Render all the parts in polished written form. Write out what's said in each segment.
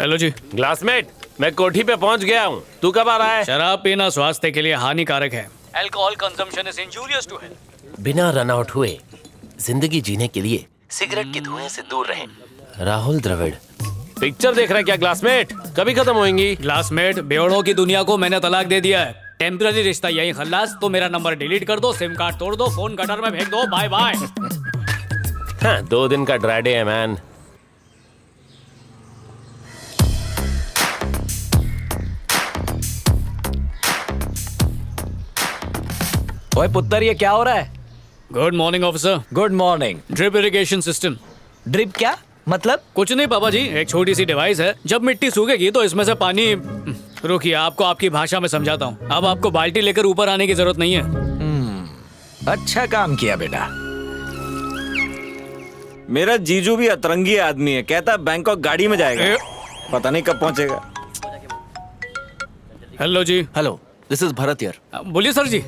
Hello जी। ग्लासमेट, मैं कोठी पे पहुंच गया हूँ। तू कब आ रहा है? शराब पीना स्वास्थ्य के लिए हानिकारक है। Alcohol consumption is injurious to health. बिना रन आउट हुए जिंदगी जीने के लिए सिगरेट के धुएं से दूर रहें। राहुल द्रविड़। पिक्चर देख रहा है क्या ग्लासमेट? कभी खत्म होंगी। ग्लासमेट, बेवड़ों की दुनिया को मैंने तलाक दे दिया है। टेम्पररी रिश्ता यही खल्लास। तो मेरा नंबर डिलीट कर दो, सिम कार्ड तोड़ दो, फोन गटर में फेंक दो, बाय बाय। हाँ, 2 दिन का ड्राई डे है मैन। ओए पुत्र, ये क्या हो रहा है? Good morning officer. Good morning. Drip irrigation system. Drip क्या मतलब? कुछ नहीं पापा जी, एक छोटी सी डिवाइस है। जब मिट्टी सूखेगी तो इसमें से पानी। रुकिए, आपको आपकी भाषा में समझाता हूँ। अब आपको बाल्टी लेकर ऊपर आने की जरूरत नहीं है। अच्छा काम किया बेटा। मेरा जीजू भी अतरंगी आदमी है, कहता बैंकॉक गाड़ी में जाएगा, पता नहीं कब पहुंचेगा। हेलो जी। Hello, this is Bharat here. बोलिए सर जी।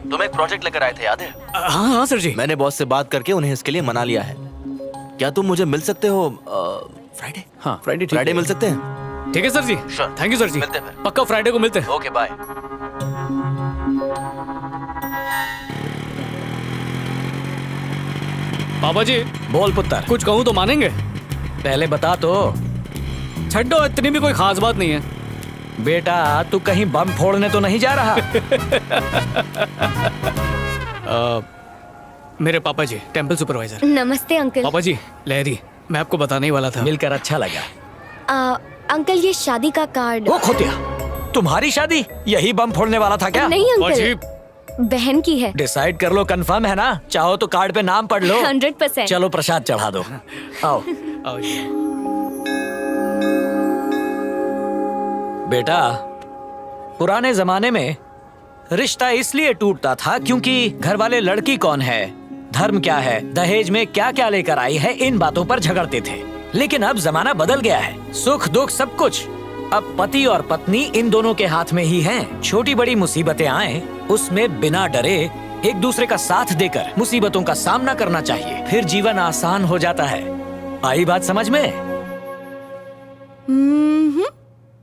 तुम एक प्रोजेक्ट लेकर आए थे, याद है? हाँ हाँ सर जी। मैंने बॉस से बात करके उन्हें इसके लिए मना लिया है। क्या तुम मुझे मिल सकते हो फ्राइडे? हाँ फ्राइडे। फ्राइडे मिल सकते हैं? ठीक है sir ji. Sure. Thank you sir ji. मिलते हैं फिर। पक्का फ्राइडे को मिलते हैं। Okay bye. पापा जी, बोल पुत्र। कुछ कहूँ तो मानेंगे? पहले बता तो। छड्डो, इतनी भी कोई खास बात नहीं है। बेटा, तू कहीं बम फोड़ने तो नहीं जा रहा? मेरे पापा जी, टेम्पल सुपरवाइजर। नमस्ते अंकल। पापा जी, लहरी, मैं आपको बताने ही वाला था। मिलकर अच्छा लगा। अंकल, ये शादी का कार्ड। वो खोतिया, तुम्हारी शादी? यही बम फोड़ने वाला था क्या? नहीं पापा जी, अंकल, बहन की है। डिसाइड कर लो, कंफर्म है ना? चाहो तो कार्ड पे नाम पढ़ लो। 100%। चलो प्रसाद चढ़ा दो। आओ आओ जी। बेटा, पुराने जमाने में रिश्ता इसलिए टूटता था क्योंकि घर वाले लड़की कौन है, धर्म क्या है, दहेज में क्या क्या लेकर आई है, इन बातों पर झगड़ते थे। लेकिन अब जमाना बदल गया है। सुख दुख सब कुछ अब पति और पत्नी इन दोनों के हाथ में ही हैं। छोटी बड़ी मुसीबतें आए, उसमें बिना डरे एक दूसरे का साथ देकर मुसीबतों का सामना करना चाहिए, फिर जीवन आसान हो जाता है। आई बात समझ में?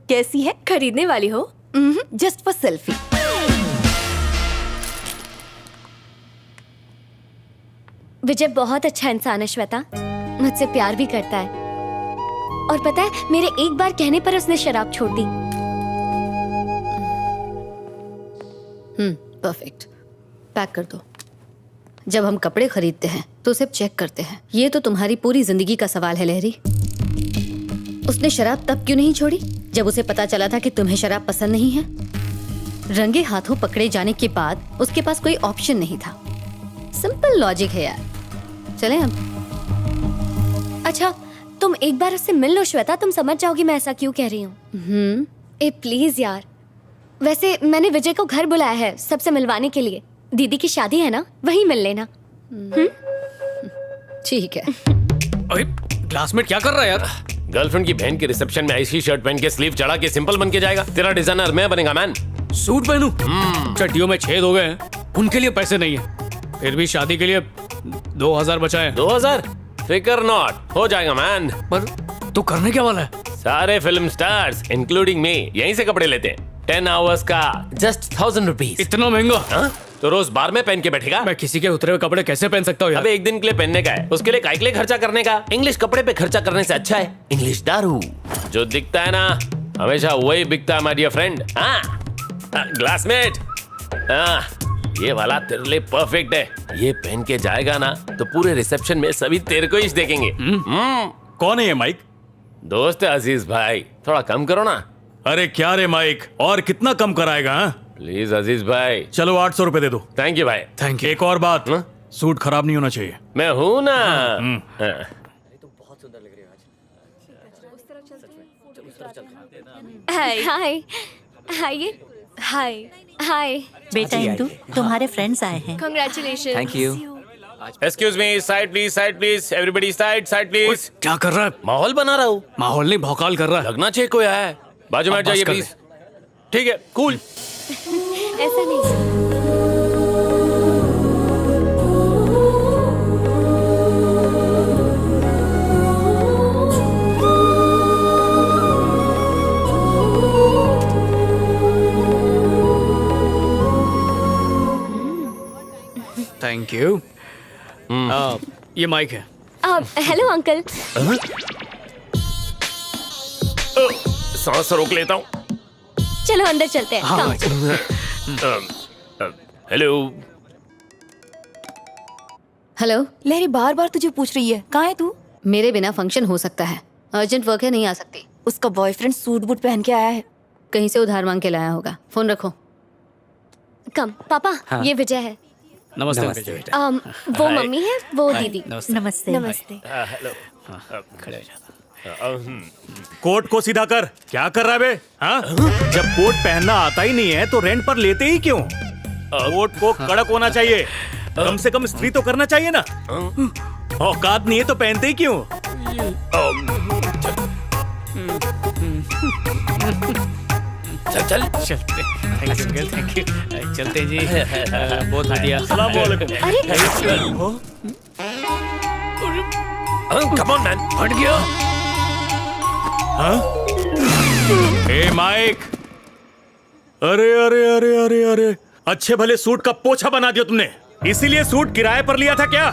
कैसी है? खरीदने वाली हो? Just for selfie. विजय बहुत अच्छा इंसान है श्वेता, मुझसे प्यार भी करता है। और पता है, मेरे एक बार कहने पर उसने शराब छोड़ दी। परफेक्ट। पैक कर दो। जब हम कपड़े खरीदते हैं तो उसे चेक करते हैं। ये तो तुम्हारी पूरी जिंदगी का सवाल है लहरी। उसने शराब तब क्यों नहीं छोड़ी जब उसे पता चला था कि तुम्हें शराब पसंद नहीं है? रंगे हाथों पकड़े जाने के बाद उसके पास कोई ऑप्शन नहीं था। सिंपल लॉजिक है यार। चलें अब। अच्छा, तुम एक बार उससे मिल लो श्वेता, तुम समझ जाओगी मैं ऐसा क्यों कह रही हूँ। ए प्लीज यार। वैसे मैंने विजय को घर बुलाया है सबसे मिलवाने के लिए। दीदी की शादी है ना, वहीं मिल लेना। ठीक है। अरे क्लासमेट क्या कर रहा है यार? गर्लफ्रेंड की बहन के रिसेप्शन में ऐसी शर्ट पहन के स्लीव चढ़ा के सिंपल बन के जाएगा? तेरा डिजाइनर मैं बनेगा मैन। सूट पहनूं? चड्डियों में छेद हो गए हैं, उनके लिए पैसे नहीं है। फिर भी शादी के लिए 2000 बचाए। 2000? फिकर नॉट, हो जाएगा मैन। पर तू करने क्या वाला है? सारे फिल्म स्टार्स इंक्लूडिंग मी यहीं से कपड़े लेते हैं। 10 आवर्स का जस्ट 1000 रुपीज। इतना महंगा? हाँ? तो रोज बार में पहन के बैठेगा? मैं किसी के उतरे हुए कपड़े कैसे पहन सकता हूँ यार? अबे एक दिन के लिए पहनने का है, उसके लिए काय के लिए खर्चा करने का? इंग्लिश कपड़े पे खर्चा करने से अच्छा है इंग्लिश दारू। जो दिखता है ना हमेशा वही बिकता है माय डियर फ्रेंड। हाँ ग्लासमेट, हाँ ये वाला तेरे लिए परफेक्ट है। ये पहन के जाएगा ना तो पूरे रिसेप्शन में सभी तेरे को ही देखेंगे। कौन है ये माइक? दोस्त है अजीज भाई, थोड़ा कम करो ना। अरे क्या रे माइक, और कितना कम कराएगा? हाँ? प्लीज अजीज भाई। चलो 800 रुपए दे दो। थैंक यू भाई। Thank you. एक और बात, हाँ? सूट खराब नहीं होना चाहिए। मैं हूँ ना। हाँ। हाय हाय हाय हाय हाय। बेटा इंदु, तुम्हारे फ्रेंड्स आए हैं। Congratulation. Thank you. Excuse me, side please, everybody side please. क्या कर रहा है? माहौल बना रहा हूँ। माहौल नहीं, भौकाल कर रहा है। लगना चाहिए कोई आया है। बाजू में हट अब बस जाइए कर प्लीज। ठीक है, कूल। ऐसा नहीं। Thank you. ये माइक है। Hello uncle. सांस रोक लेता हूँ। चलो अंदर चलते हैं। हाँ, हेलो। हेलो। लहरी बार बार तुझे पूछ रही है, कहाँ है तू? मेरे बिना फंक्शन हो सकता है, अर्जेंट वर्क है, नहीं आ सकती। उसका बॉयफ्रेंड सूट बूट पहन के आया है। कहीं से उधार मांग के लाया होगा। फोन रखो। कम पापा, ये विजय है। नमस्ते अंकल जी। वो मम्मी है, वो दीदी। नमस्ते। नमस्ते। हेलो। खड़े हो जाता। कोट को सीधा कर। क्या कर रहा है बे? हाँ? जब कोट पहनना आता ही नहीं है तो रेंट पर लेते ही क्यों? कोट को कड़क होना चाहिए, कम से कम इस्त्री तो करना चाहिए ना। औकात नहीं है तो पहनते ही क्यों? चल चलते। Thank you uncle, thank you. चलते जी। बहुत बढ़िया। सलाम वालेकुम। Come on man. हट गया। ए माइक, अरे अरे अरे अरे अरे, अच्छे भले सूट का पोछा बना दिया तुमने। इसीलिए सूट किराए पर लिया था क्या?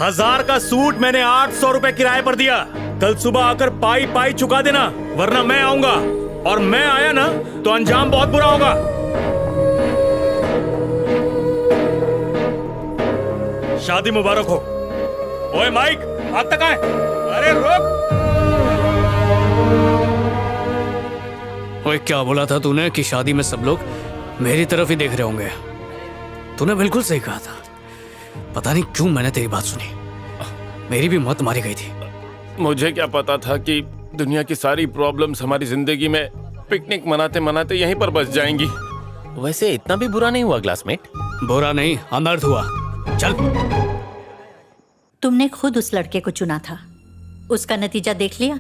1000 का सूट मैंने 800 रुपए किराए पर दिया। कल सुबह आकर पाई पाई चुका देना, वरना मैं आऊंगा, और मैं आया ना तो अंजाम बहुत बुरा होगा। शादी मुबारक हो। ओए माइक, हाथ तक आए। अरे रुक। ओए, क्या बोला था तूने कि शादी में सब लोग मेरी तरफ ही देख रहे होंगे? तूने बिल्कुल सही कहा था। पता नहीं क्यों मैंने तेरी बात सुनी, मेरी भी मौत मारी गई थी। मुझे क्या पता था कि दुनिया की सारी प्रॉब्लम्स हमारी जिंदगी में पिकनिक मनाते मनाते यहीं पर बस जाएंगी। वैसे इतना भी बुरा नहीं हुआ क्लासमेट। बुरा नहीं, अनर्थ हुआ। चल। तुमने खुद उस लड़के को चुना था, उसका नतीजा देख लिया।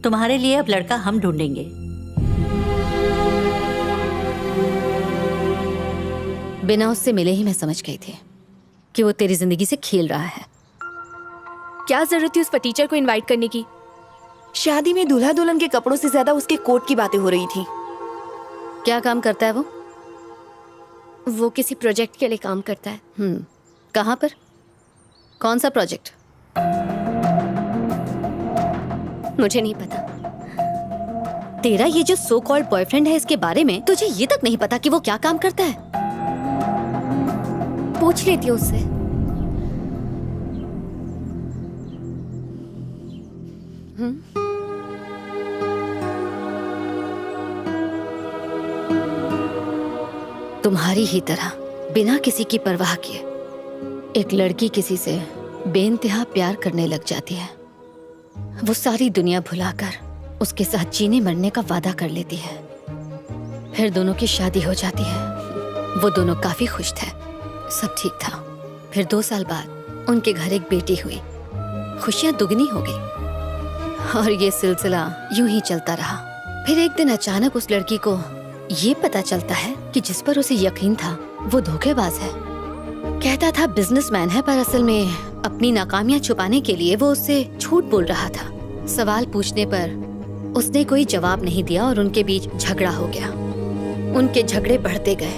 तुम्हारे लिए अब लड़का हम ढूंढेंगे। बिना उससे मिले ही मैं समझ गई थी कि वो तेरी जिंदगी से खेल रहा है। क्या जरूरत थी उस टीचर को इनवाइट करने की? शादी में दूल्हा दुल्हन के कपड़ों से ज्यादा उसके कोट की बातें हो रही थी। क्या काम करता है वो? वो किसी प्रोजेक्ट के लिए काम करता है। कहाँ पर? कौन सा प्रोजेक्ट? मुझे नहीं पता। तेरा ये जो सो कॉल्ड बॉयफ्रेंड है, इसके बारे में तुझे ये तक नहीं पता कि वो क्या काम करता है? पूछ लेती हूँ उससे। तुम्हारी ही तरह बिना किसी की परवाह किए एक लड़की किसी से बेइंतहा प्यार करने लग जाती है। वो सारी दुनिया भुलाकर उसके साथ जीने मरने का वादा कर लेती है। फिर दोनों की शादी हो जाती है। वो दोनों काफी खुश थे, सब ठीक था। फिर 2 साल बाद उनके घर एक बेटी हुई। खुशियां दुगनी हो गई और ये सिलसिला यूं ही चलता रहा। फिर एक दिन अचानक उस लड़की को ये पता चलता है कि जिस पर उसे यकीन था वो धोखेबाज है। कहता था बिजनेसमैन है, पर असल में अपनी नाकामियां छुपाने के लिए वो उससे झूठ बोल रहा था। सवाल पूछने पर उसने कोई जवाब नहीं दिया और उनके बीच झगड़ा हो गया। उनके झगड़े बढ़ते गए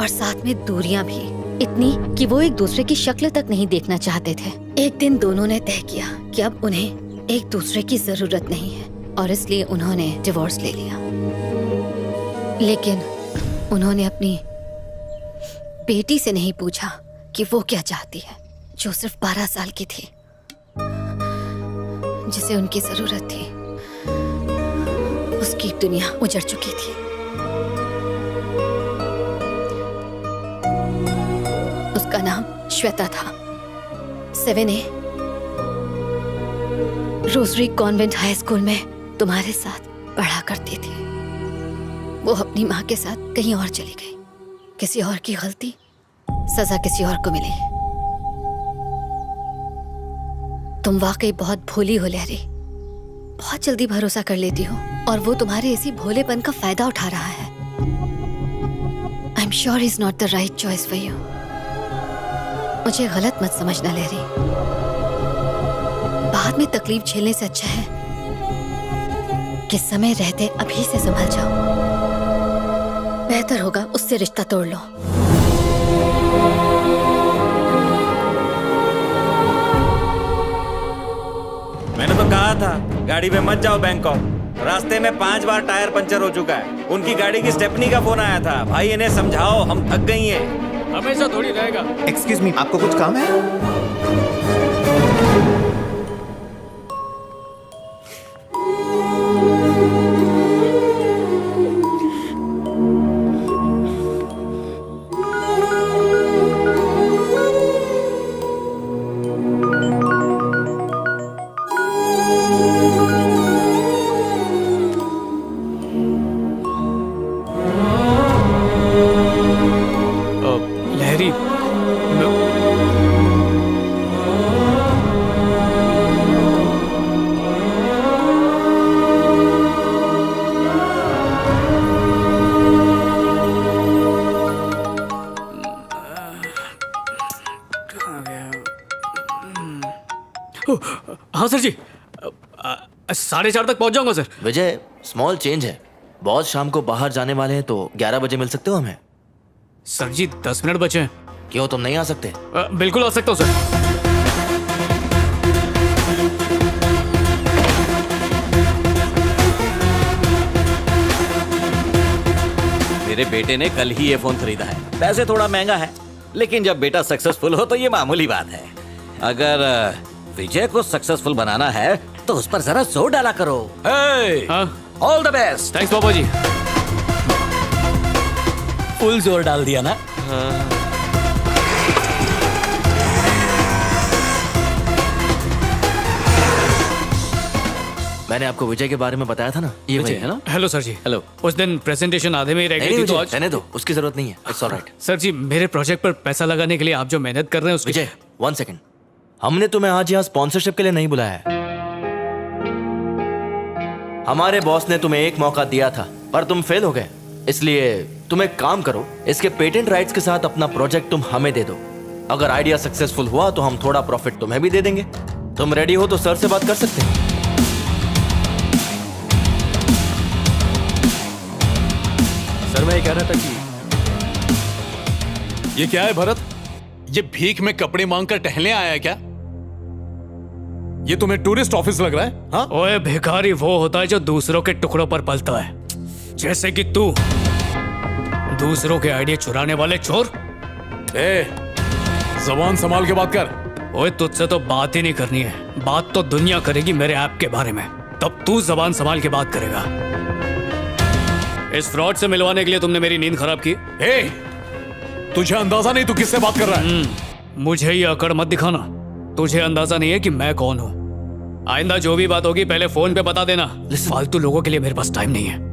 और साथ में दूरियां भी, इतनी कि वो एक दूसरे की शक्ल तक नहीं देखना चाहते थे। एक दिन दोनों ने तय किया कि अब उन्हें एक दूसरे की जरूरत नहीं है और इसलिए उन्होंने डिवोर्स ले लिया। लेकिन उन्होंने अपनी बेटी से नहीं पूछा कि वो क्या चाहती है, जो सिर्फ 12 साल की थी, जिसे उनकी जरूरत थी। उसकी दुनिया उजड़ चुकी थी। उसका नाम श्वेता था। 7A rosary convent high school में तुम्हारे साथ पढ़ा करती थी। वो अपनी माँ के साथ कहीं और चली गई। किसी और की गलती, सजा किसी और को मिली। तुम वाकई बहुत भोली हो लहरी, बहुत जल्दी भरोसा कर लेती हो और वो तुम्हारे इसी भोलेपन का फायदा उठा रहा है। I am sure is not the right choice for you. मुझे गलत मत समझना लहरी, बाद में तकलीफ झेलने से अच्छा है कि समय रहते अभी से संभल जाओ। बेहतर होगा उससे रिश्ता तोड़ लो। कहा था गाड़ी में मत जाओ बैंकॉक। रास्ते में 5 बार टायर पंचर हो चुका है। उनकी गाड़ी की स्टेपनी का फोन आया था। भाई इन्हें समझाओ, हम थक गई हैं। हमेशा थोड़ी रहेगा। एक्सक्यूज मी, आपको कुछ काम है? लहरी हाँ सर जी, 4:30 तक पहुंच जाऊंगा सर। विजय, स्मॉल चेंज है। बॉस शाम को बाहर जाने वाले हैं, तो 11 बजे मिल सकते हो हमें? सर जी 10 मिनट बचे हैं। क्यों, तुम नहीं आ सकते? बिल्कुल आ सकता हूँ सर। मेरे बेटे ने कल ही ये फोन खरीदा है। वैसे थोड़ा महंगा है, लेकिन जब बेटा सक्सेसफुल हो तो ये मामूली बात है। अगर विजय को सक्सेसफुल बनाना है तो उस पर जरा जोर डाला करो। All the best. थैंक्स बाबा जी। फुल जोर डाल दिया ना। मैंने आपको विजय के बारे में बताया था ना, ये वही है ना? हेलो सर जी। हेलो। उस दिन प्रेजेंटेशन आधे में ही रह गई थी तो आज। रहने दो, उसकी जरूरत नहीं है। It's alright. सर जी मेरे प्रोजेक्ट पर पैसा लगाने के लिए आप जो मेहनत कर रहे हैं उसकी। विजय, 1 सेकंड। हमने तुम्हें आज यहाँ स्पॉन्सरशिप के लिए नहीं बुलाया है। हमारे बॉस ने तुम्हें एक मौका दिया था, पर तुम फेल हो गए। इसलिए तुम एक काम करो, इसके पेटेंट राइट्स के साथ अपना प्रोजेक्ट तुम हमें दे दो। अगर आइडिया सक्सेसफुल हुआ तो हम थोड़ा प्रॉफिट तुम्हें भी दे देंगे। तुम रेडी हो तो सर से बात कर सकते हैं। सर मैं ये कह रहा था कि ये क्या है भरत? ये भीख में कपड़े मांग कर टहलने आया है क्या? ये तुम्हें टूरिस्ट ऑफिस लग रहा है? हाँ? ओए भिखारी वो होता है जो दूसरों के टुकड़ों पर पलता है, जैसे कि तू। दूसरों के आइडिया चुराने वाले चोर। जबान संभाल के बात कर। ओए तुझसे तो बात ही नहीं करनी है, बात तो दुनिया करेगी मेरे ऐप के बारे में। तब तू जबान संभाल के बात करेगा। इस फ्रॉड से मिलवाने के लिए तुमने मेरी नींद खराब की। तुझे अंदाजा नहीं तू किससे बात कर रहा है? मुझे ये अकड़ मत दिखाना। तुझे अंदाजा नहीं है कि मैं कौन हूँ। आइंदा जो भी बात होगी पहले फोन पे बता देना। फालतू लोगों के लिए मेरे पास टाइम नहीं है।